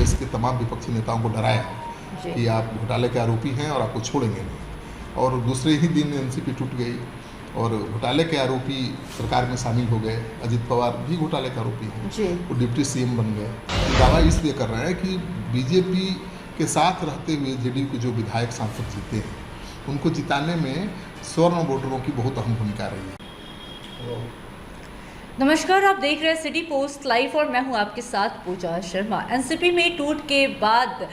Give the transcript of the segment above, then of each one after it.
देश के तमाम विपक्षी नेताओं को डराया कि आप घोटाले के आरोपी हैं और आपको छोड़ेंगे नहीं। और दूसरे ही दिन एनसीपी टूट गई और घोटाले के आरोपी सरकार में शामिल हो गए। अजित पवार भी घोटाले के आरोपी हैं, वो डिप्टी सीएम बन गए। दावा इसलिए कर रहे हैं कि बीजेपी के साथ रहते हुए जेडीयू के जो विधायक सांसद जीते हैं, उनको जिताने में स्वर्ण वोटरों की बहुत अहम भूमिका रही है। नमस्कार, आप देख रहे हैं सिटी पोस्ट लाइव और मैं हूं आपके साथ पूजा शर्मा। एनसीपी में टूट के बाद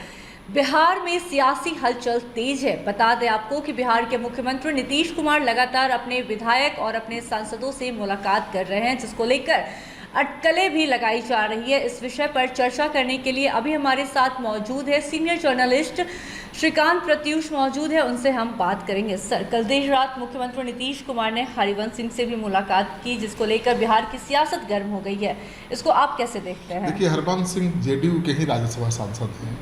बिहार में सियासी हलचल तेज है। बता दें आपको कि बिहार के मुख्यमंत्री नीतीश कुमार लगातार अपने विधायक और अपने सांसदों से मुलाकात कर रहे हैं, जिसको लेकर अटकलें भी लगाई जा रही है। इस विषय पर चर्चा करने के लिए अभी हमारे साथ मौजूद है सीनियर जर्नलिस्ट श्रीकांत प्रत्युष मौजूद है, उनसे हम बात करेंगे। सर, कल देर रात मुख्यमंत्री नीतीश कुमार ने हरिवंश सिंह से भी मुलाकात की, जिसको लेकर बिहार की सियासत गर्म हो गई है। इसको आप कैसे देखते हैं? देखिए, हरिवंश सिंह जेडीयू के ही राज्यसभा सांसद हैं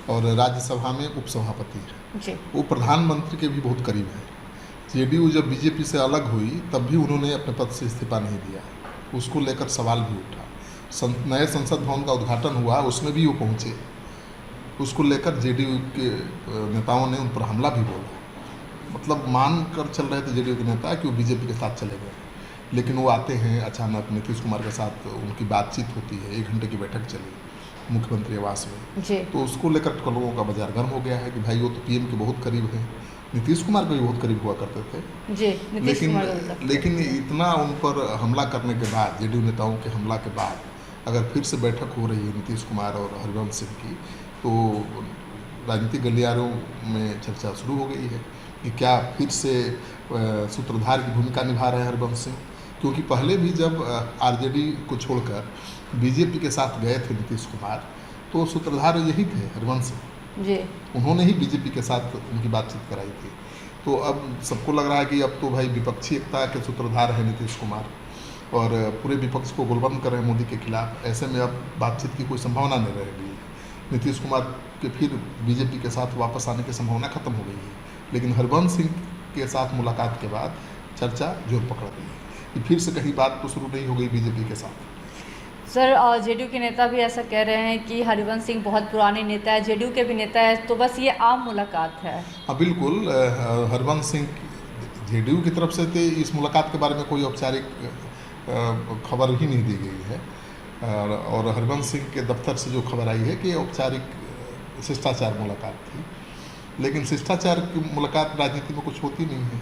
और राज्यसभा में उपसभापति है। वो प्रधानमंत्री के भी बहुत करीब है। जेडीयू जब बीजेपी से अलग हुई तब भी उन्होंने अपने पद से इस्तीफा नहीं दिया, उसको लेकर सवाल भी उठा। नए संसद भवन का उद्घाटन हुआ, उसमें भी वो पहुँचे, उसको लेकर जेडीयू के नेताओं ने उन पर हमला भी बोला। मतलब मान कर चल रहे थे जेडीयू के नेता कि वो बीजेपी के साथ चले गए, लेकिन वो आते हैं अचानक। नीतीश कुमार के साथ उनकी बातचीत होती है, 1 घंटे की बैठक चली मुख्यमंत्री आवास में। तो उसको लेकर लोगों का बाजार गर्म हो गया है कि भाई वो तो पीएम के बहुत करीब हैं। नीतीश कुमार के भी बहुत करीब हुआ करते थे लेकिन इतना उन पर हमला करने के बाद, जेडीयू नेताओं के हमला के बाद, अगर फिर से बैठक हो रही है नीतीश कुमार और हरिवंश सिंह की, तो राजनीतिक गलियारों में चर्चा शुरू हो गई है कि क्या फिर से सूत्रधार की भूमिका निभा रहे हैं हरिवंश सिंह। क्योंकि पहले भी जब आरजेडी को छोड़कर बीजेपी के साथ गए थे नीतीश कुमार, तो सूत्रधार यही थे हरिवंश सिंह जी। उन्होंने ही बीजेपी के साथ उनकी बातचीत कराई थी। तो अब सबको लग रहा है कि अब तो भाई विपक्षी एकता के सूत्रधार है नीतीश कुमार और पूरे विपक्ष को गोलबंद कर रहे हैं मोदी के खिलाफ। ऐसे में अब बातचीत की कोई संभावना नहीं रहेगी। नीतीश कुमार के फिर बीजेपी के साथ वापस आने की संभावना खत्म हो गई है। लेकिन हरिवंश सिंह के साथ मुलाकात के बाद चर्चा जोर पकड़ गई है कि फिर से कहीं बात तो शुरू नहीं हो गई बीजेपी के साथ। सर, जेडीयू के नेता भी ऐसा कह रहे हैं कि हरिवंश सिंह बहुत पुराने नेता है, जेडीयू के भी नेता है, तो बस ये आम मुलाकात है। हाँ बिल्कुल, हरिवंश सिंह जेडीयू की तरफ से थे। इस मुलाकात के बारे में कोई औपचारिक खबर ही नहीं दी गई है और हरिवंश सिंह के दफ्तर से जो खबर आई है कि औपचारिक शिष्टाचार मुलाकात थी। लेकिन शिष्टाचार की मुलाकात राजनीति में कुछ होती नहीं है।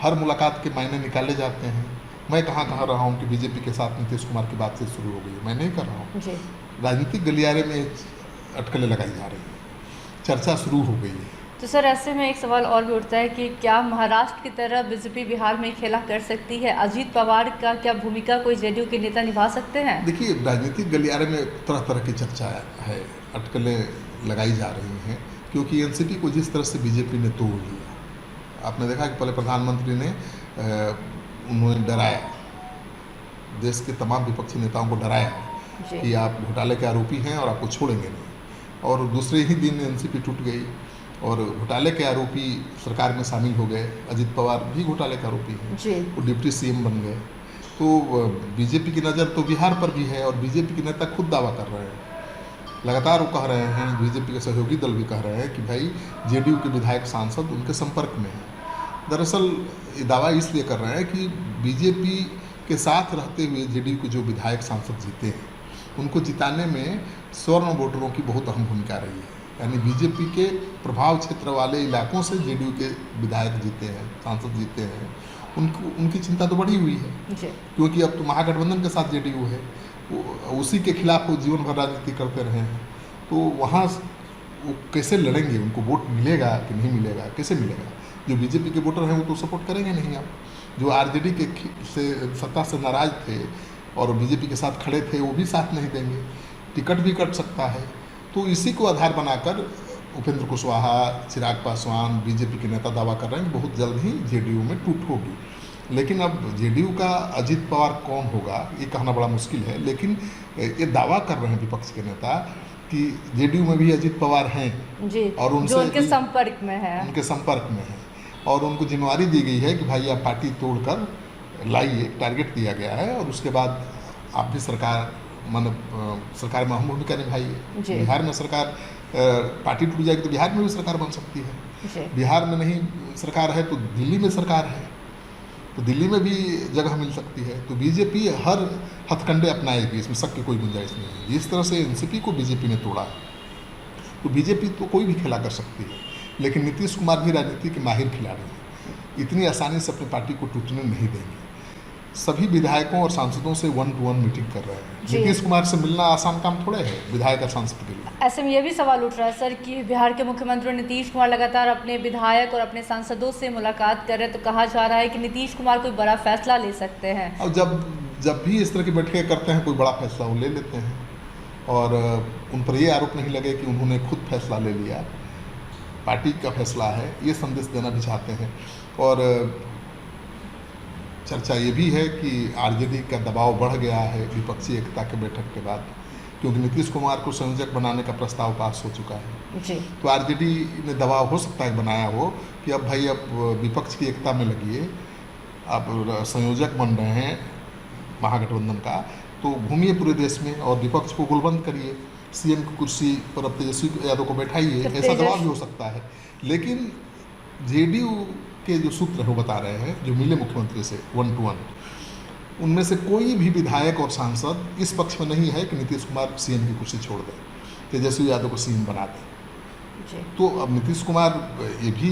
हर मुलाकात के मायने निकाले जाते हैं। मैं कहाँ कह रहा हूँ कि बीजेपी के साथ नीतीश कुमार की बातचीत शुरू हो गई है, मैं नहीं कर रहा हूँ। राजनीतिक गलियारे में अटकलें लगाई जा रही हैं, चर्चा शुरू हो गई है। तो सर, ऐसे में एक सवाल और भी उठता है कि क्या महाराष्ट्र की तरह बीजेपी बिहार में खेला कर सकती है? अजित पवार का क्या भूमिका कोई जेडीयू के नेता निभा सकते हैं? देखिए, राजनीतिक गलियारे में तरह तरह की चर्चा है, अटकलें लगाई जा रही हैं, क्योंकि एनसीपी को जिस तरह से बीजेपी ने तोड़ लिया। आपने देखा कि पहले प्रधानमंत्री ने उन्होंने डराया, देश के तमाम विपक्षी नेताओं को डराया कि आप घोटाले के आरोपी हैं और आपको छोड़ेंगे नहीं। और दूसरे ही दिन एनसीपी टूट गई और घोटाले के आरोपी सरकार में शामिल हो गए। अजित पवार भी घोटाले के आरोपी हैं, वो डिप्टी सीएम बन गए। तो बीजेपी की नज़र तो बिहार पर भी है और बीजेपी के नेता खुद दावा कर रहे हैं, लगातार वो कह रहे हैं, बीजेपी के सहयोगी दल भी कह रहे हैं कि भाई जेडीयू के विधायक सांसद उनके संपर्क में हैं। दरअसल ये दावा इसलिए कर रहे हैं कि बीजेपी के साथ रहते हुए जेडीयू के जो विधायक सांसद जीते हैं, उनको जिताने में स्वर्ण वोटरों की बहुत अहम भूमिका रही है। यानी बीजेपी के प्रभाव क्षेत्र वाले इलाकों से जेडीयू के विधायक जीते हैं, सांसद जीते हैं, उनकी चिंता तो बढ़ी हुई है। क्योंकि अब तो महागठबंधन के साथ जेडीयू है, उसी के खिलाफ वो जीवन भर राजनीति करते रहे हैं। तो वहाँ वो कैसे लड़ेंगे? उनको वोट मिलेगा कि नहीं मिलेगा? कैसे मिलेगा? जो बीजेपी के वोटर हैं वो तो सपोर्ट करेंगे नहीं। आप जो आरजेडी के से सत्ता से नाराज थे और बीजेपी के साथ खड़े थे, वो भी साथ नहीं देंगे। टिकट भी कट सकता है। तो इसी को आधार बनाकर उपेंद्र कुशवाहा, चिराग पासवान, बीजेपी के नेता दावा कर रहे हैं कि बहुत जल्द ही जेडीयू में टूट होगी। लेकिन अब जेडीयू का अजित पवार कौन होगा ये कहना बड़ा मुश्किल है। लेकिन ये दावा कर रहे हैं विपक्ष के नेता कि जेडीयू में भी अजित पवार हैं जी, और उनसे जो उनके संपर्क में है, और उनको जिम्मेवारी दी गई है कि भाई आप पार्टी तोड़कर लाइए, टारगेट दिया गया है और उसके बाद आप भी सरकार सरकार में अहम भूमिका निभाई है। जी। बिहार में सरकार पार्टी टूट जाएगी तो बिहार में भी सरकार बन सकती है। जी। बिहार में नहीं सरकार है तो दिल्ली में सरकार है, तो दिल्ली में भी जगह मिल सकती है। तो बीजेपी हर हथकंडे अपनाएगी, इसमें शक की कोई गुंजाइश नहीं है। जिस तरह से एनसीपी को बीजेपी ने तोड़ा, तो बीजेपी तो कोई भी खेला कर सकती है, लेकिन नीतीश कुमार भी राजनीति के माहिर खिलाड़ी हैं, इतनी आसानी से अपनी पार्टी को टूटने नहीं देंगे। सभी विधायकों और सांसदों से 1-to-1 मीटिंग कर रहे हैं। जी। नीतीश कुमार से मिलना आसान काम थोड़े है विधायक और सांसद के लिए। ऐसे में ये भी सवाल उठ रहा है सर कि बिहार के मुख्यमंत्री नीतीश कुमार लगातार अपने विधायक और अपने सांसदों से मुलाकात कर रहे हैं, तो कहा जा रहा है कि नीतीश कुमार कोई बड़ा फैसला ले सकते हैं। और जब भी इस तरह की बैठकें करते हैं कोई बड़ा फैसला वो ले लेते हैं, और उन पर ये आरोप नहीं लगे कि उन्होंने खुद फैसला ले लिया, पार्टी का फैसला है, ये संदेश देना भी चाहते हैं। और चर्चा ये भी है कि आरजेडी का दबाव बढ़ गया है विपक्षी एकता के बैठक के बाद, क्योंकि नीतीश कुमार को संयोजक बनाने का प्रस्ताव पास हो चुका है। जी। तो आरजेडी ने दबाव हो सकता है बनाया हो कि अब भाई अब विपक्ष की एकता में लगिए, अब संयोजक बन रहे हैं महागठबंधन का, तो घूमिए पूरे देश में और विपक्ष को गोलबंद करिए, सीएम की कुर्सी पर अब तेजस्वी यादव को बैठाइए, ऐसा दबाव भी हो सकता है। लेकिन जेडीयू के जो सूत्र है वो बता रहे हैं, जो मिले मुख्यमंत्री से 1-to-1, उनमें से कोई भी विधायक और सांसद इस पक्ष में नहीं है कि नीतीश कुमार सीएम की कुर्सी छोड़ दें, तेजस्वी यादव को सीएम बना दें। तो अब नीतीश कुमार ये भी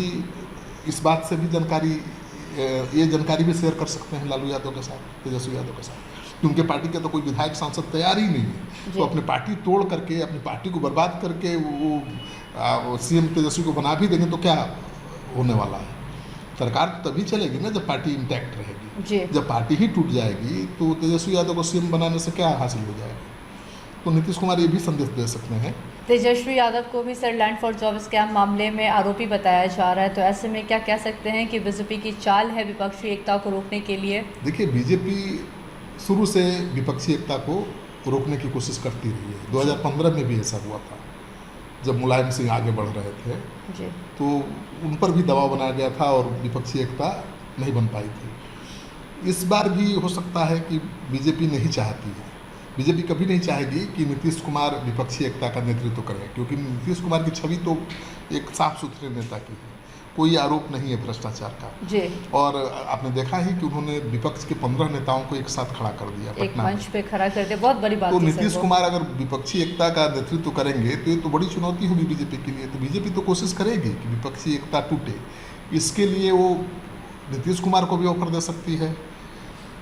इस बात से भी ये जानकारी भी शेयर कर सकते हैं लालू यादव के साथ, तेजस्वी यादव के साथ, कि उनके पार्टी के तो कोई विधायक सांसद तैयार ही नहीं है। तो अपनी पार्टी तोड़ करके, अपनी पार्टी को बर्बाद करके वो सीएम तेजस्वी को बना भी देंगे तो क्या होने वाला है? सरकार तभी चलेगी ना जब पार्टी इंटैक्ट रहेगी। जब पार्टी ही टूट जाएगी तो तेजस्वी यादव को सीएम बनाने से क्या हासिल हो जाएगा? तो नीतीश कुमार ये भी संदेश दे सकते हैं। तेजस्वी यादव को भी sir land for job scam मामले में आरोपी बताया जा रहा है, तो ऐसे में क्या कह सकते हैं कि बीजेपी की चाल है विपक्षी एकता को रोकने के लिए? देखिए, बीजेपी शुरू से विपक्षी एकता को रोकने की कोशिश करती रही है। 2015 में भी ऐसा हुआ था, जब मुलायम सिंह आगे बढ़ रहे थे जी। तो उन पर भी दबाव बनाया गया था और विपक्षी एकता नहीं बन पाई थी। इस बार भी हो सकता है कि बीजेपी नहीं चाहती है, बीजेपी कभी नहीं चाहेगी कि नीतीश कुमार विपक्षी एकता का नेतृत्व करें, क्योंकि नीतीश कुमार की छवि तो एक साफ सुथरे नेता की है, कोई आरोप नहीं है भ्रष्टाचार का। जी। और आपने देखा ही कि उन्होंने विपक्ष के 15 नेताओं को एक साथ खड़ा कर दिया, एक मंच पे खड़ा कर दिया, बहुत बड़ी बात तो है। नीतीश कुमार अगर विपक्षी एकता का नेतृत्व करेंगे तो ये तो बड़ी चुनौती होगी बीजेपी के लिए। तो बीजेपी तो कोशिश करेगी कि विपक्षी एकता टूटे, इसके लिए वो नीतीश कुमार को भी ऑफर दे सकती है,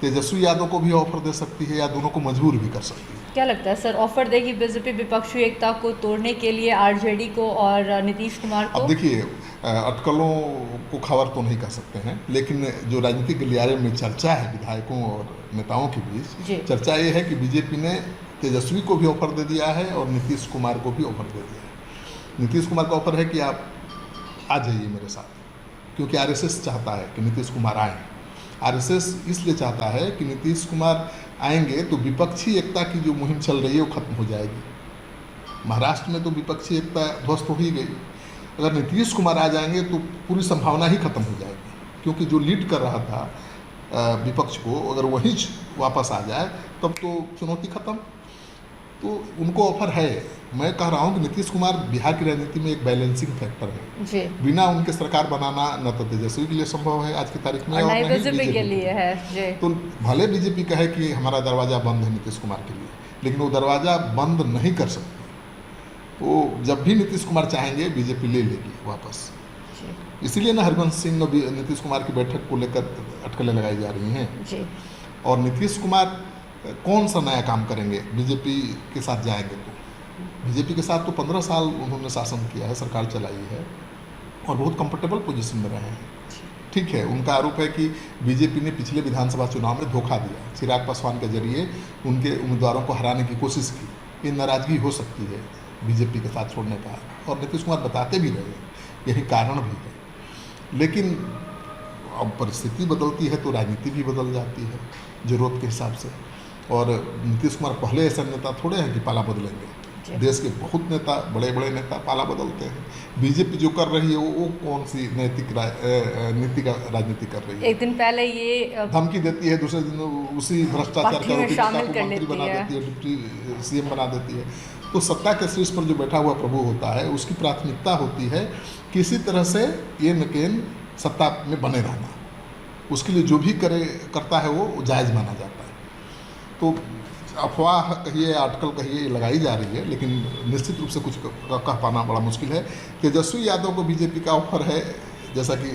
तेजस्वी यादव को भी ऑफर दे सकती है, या दोनों को मजबूर भी कर सकती है। क्या लगता है सर, ऑफर देगी बीजेपी विपक्षी एकता को तोड़ने के लिए आरजेडी को और नीतीश कुमार को? अब देखिए, अटकलों को खबर तो नहीं कर सकते हैं, लेकिन जो राजनीतिक गलियारे में चर्चा है विधायकों और नेताओं के बीच, चर्चा ये है कि बीजेपी ने तेजस्वी को भी ऑफर दे दिया है और नीतीश कुमार को भी ऑफर दे दिया है। नीतीश कुमार का ऑफर है कि आप आ जाइए मेरे साथ, क्योंकि आरएसएस चाहता है कि नीतीश कुमार आएँ। आरएसएस इसलिए चाहता है कि नीतीश कुमार आएंगे तो विपक्षी एकता की जो मुहिम चल रही है वो खत्म हो जाएगी। महाराष्ट्र में तो विपक्षी एकता ध्वस्त हो ही गई, अगर नीतीश कुमार आ जाएंगे तो पूरी संभावना ही खत्म हो जाएगी, क्योंकि जो लीड कर रहा था विपक्ष को, अगर वही वापस आ जाए तब तो चुनौती खत्म। तो उनको ऑफर है। मैं कह रहा हूँ कि नीतीश कुमार बिहार की राजनीति में एक बैलेंसिंग फैक्टर है जी। बिना उनके सरकार बनाना न तो तेजस्वी के लिए संभव है आज की तारीख में, और नहीं बीजेपी के लिए है जी। तो भले बीजेपी कहे कि हमारा दरवाज़ा बंद है नीतीश कुमार के लिए, लेकिन वो दरवाज़ा बंद नहीं कर सकती। वो जब भी नीतीश कुमार चाहेंगे बीजेपी ले लेगी वापस। इसीलिए ना हरिवंश सिंह और नीतीश कुमार की बैठक को लेकर अटकलें लगाई जा रही हैं जी। और नीतीश कुमार कौन सा नया काम करेंगे बीजेपी के साथ जाएंगे तो? बीजेपी के साथ तो 15 साल उन्होंने शासन किया है, सरकार चलाई है और बहुत कंफर्टेबल पोजीशन में रहे हैं। ठीक है, उनका आरोप है कि बीजेपी ने पिछले विधानसभा चुनाव में धोखा दिया, चिराग पासवान के जरिए उनके उम्मीदवारों को हराने की कोशिश की। ये नाराज़गी हो सकती है बीजेपी के साथ छोड़ने का, और नीतीश कुमार बताते भी रहे, यही कारण भी है। लेकिन अब परिस्थिति बदलती है तो राजनीति भी बदल जाती है ज़रूरत के हिसाब से, और नीतीश कुमार पहले ऐसा नेता थोड़े हैं कि पाला बदलेंगे। जी। देश के बहुत नेता, बड़े बड़े नेता पाला बदलते हैं। बीजेपी जो कर रही है वो कौन सी नीति का राजनीति कर रही है? एक दिन पहले ये धमकी देती है, दूसरे दिन उसी भ्रष्टाचार पार्टी का में नेता शामिल को कर मंत्री लेती बना है। देती है, डिप्टी सीएम बना देती है। तो सत्ता के शीर्ष पर जो बैठा हुआ प्रभु होता है उसकी प्राथमिकता होती है किसी तरह से ये नकेन सत्ता में बने रहना। उसके लिए जो भी करता है वो जायज़ माना जाता है। तो अफवाह कहिए, आर्टिकल कहिए, लगाई जा रही है, लेकिन निश्चित रूप से कुछ कह पाना बड़ा मुश्किल है। तेजस्वी यादव को बीजेपी का ऑफर है, जैसा कि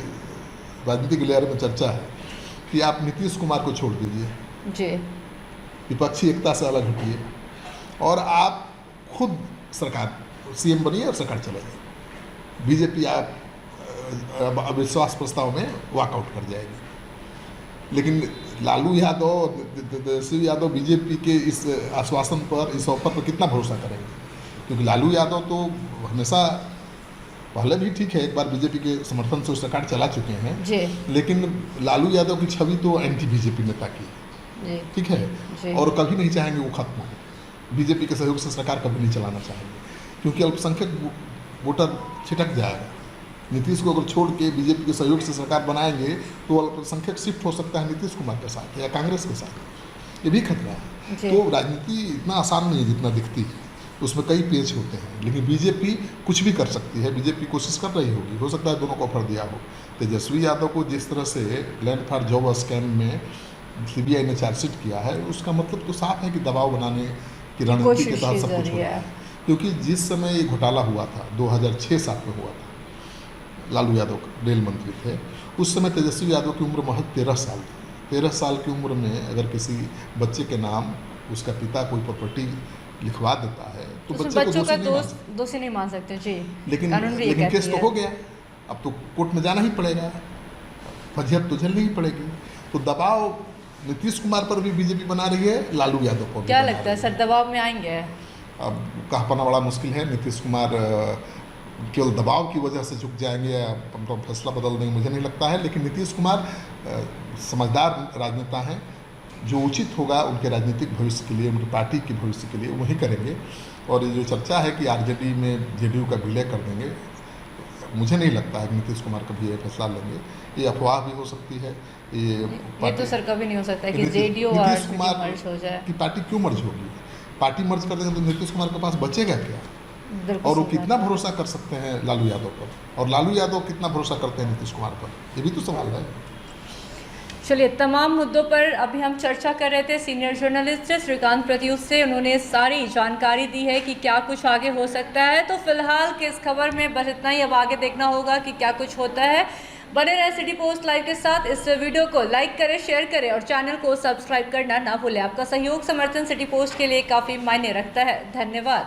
राजनीतिक लेयर में चर्चा है कि आप नीतीश कुमार को छोड़ दीजिए जी, विपक्षी एकता से अलग हटिए और आप खुद सरकार सीएम बनिए और सरकार चलाइए। बीजेपी आप अविश्वास प्रस्ताव में वॉकआउट कर जाएगी। लेकिन लालू यादव, तेजस्वी यादव बीजेपी के इस आश्वासन पर, इस ऑफर पर कितना भरोसा करेंगे? क्योंकि लालू यादव तो हमेशा, पहले भी ठीक है, एक बार बीजेपी के समर्थन से सरकार चला चुके हैं जी, लेकिन लालू यादव की छवि तो एंटी बीजेपी नेता की है, जी, ठीक है, जी। और कभी नहीं चाहेंगे वो खत्म हो। बीजेपी के सहयोग से सरकार कभी नहीं चलाना चाहेंगे क्योंकि अल्पसंख्यक वोटर छिटक जाएगा। नीतीश को अगर छोड़ के बीजेपी के सहयोग से सरकार बनाएंगे तो अल्पसंख्यक शिफ्ट हो सकता है नीतीश कुमार के साथ या कांग्रेस के साथ, ये भी खतरा है। जी। तो राजनीति इतना आसान नहीं है जितना दिखती है, उसमें कई पेच होते हैं। लेकिन बीजेपी कुछ भी कर सकती है, बीजेपी कोशिश कर रही होगी, हो सकता है दोनों को ऑफर दिया हो। तेजस्वी यादव को जिस तरह से लैंड फॉर जॉब स्कैम में सीबीआई ने चार्जशीट किया है, उसका मतलब तो साफ है कि दबाव बनाने की रणनीति के तहत सब कुछ हो रहा है। क्योंकि जिस समय ये घोटाला हुआ था 2006-7 में हुआ था, लालू यादव रेल मंत्री थे, उस समय तेजस्वी यादव की उम्र महज 13 साल थी। 13 साल की उम्र में अगर किसी बच्चे के नाम उसका पिता कोई प्रॉपर्टी लिखवा देता है तो बच्चों का दोषी नहीं मान सकते जी। लेकिन कानून भी ये केस कहती तो है। हो गया, अब तो कोर्ट में जाना ही पड़ेगा, फजीहत तो झेलनी ही पड़ेगी। तो दबाव नीतीश कुमार पर भी बीजेपी बना रही है, लालू यादव को भी क्या बना लगता है रही सर, दबाव में आएंगे? अब कह पाना बड़ा मुश्किल है। नीतीश कुमार केवल दबाव की वजह से झुक जाएंगे या अपना फैसला बदल देंगे, मुझे नहीं लगता है। लेकिन नीतीश कुमार समझदार राजनेता हैं, जो उचित होगा उनके राजनीतिक भविष्य के लिए, उनकी पार्टी के भविष्य के लिए वही करेंगे। और ये जो चर्चा है कि आरजेडी में जेडीयू का विलय कर देंगे, मुझे नहीं लगता है कि नीतीश कुमार कभी ये फैसला लेंगे। ये अफवाह भी हो सकती है। ये तो सर कभी नहीं हो सकता कि जेडीयू और नीतीश कुमार मर्ज हो जाए। की पार्टी क्यों मर्ज होगी? पार्टी मर्ज कर देंगे तो नीतीश कुमार के पास बचेगा क्या? बिल्कुल और वो सही कितना बात है। भरोसा कर सकते हैं लालू यादव पर, और लालू यादव कितना भरोसा करते हैं नीतीश कुमार पर, ये भी तो सवाल है। चलिए, तमाम मुद्दों पर अभी हम चर्चा कर रहे थे सीनियर जर्नलिस्ट श्रीकांत प्रत्युष से। उन्होंने सारी जानकारी दी है कि क्या कुछ आगे हो सकता है। तो फिलहाल की इस खबर में बस इतना ही, अब आगे देखना होगा कि क्या कुछ होता है। बने रहे सिटी पोस्ट लाइव के साथ। इस वीडियो को लाइक करें, शेयर करें और चैनल को सब्सक्राइब करना ना भूलें। आपका सहयोग समर्थन सिटी पोस्ट के लिए काफ़ी मायने रखता है। धन्यवाद।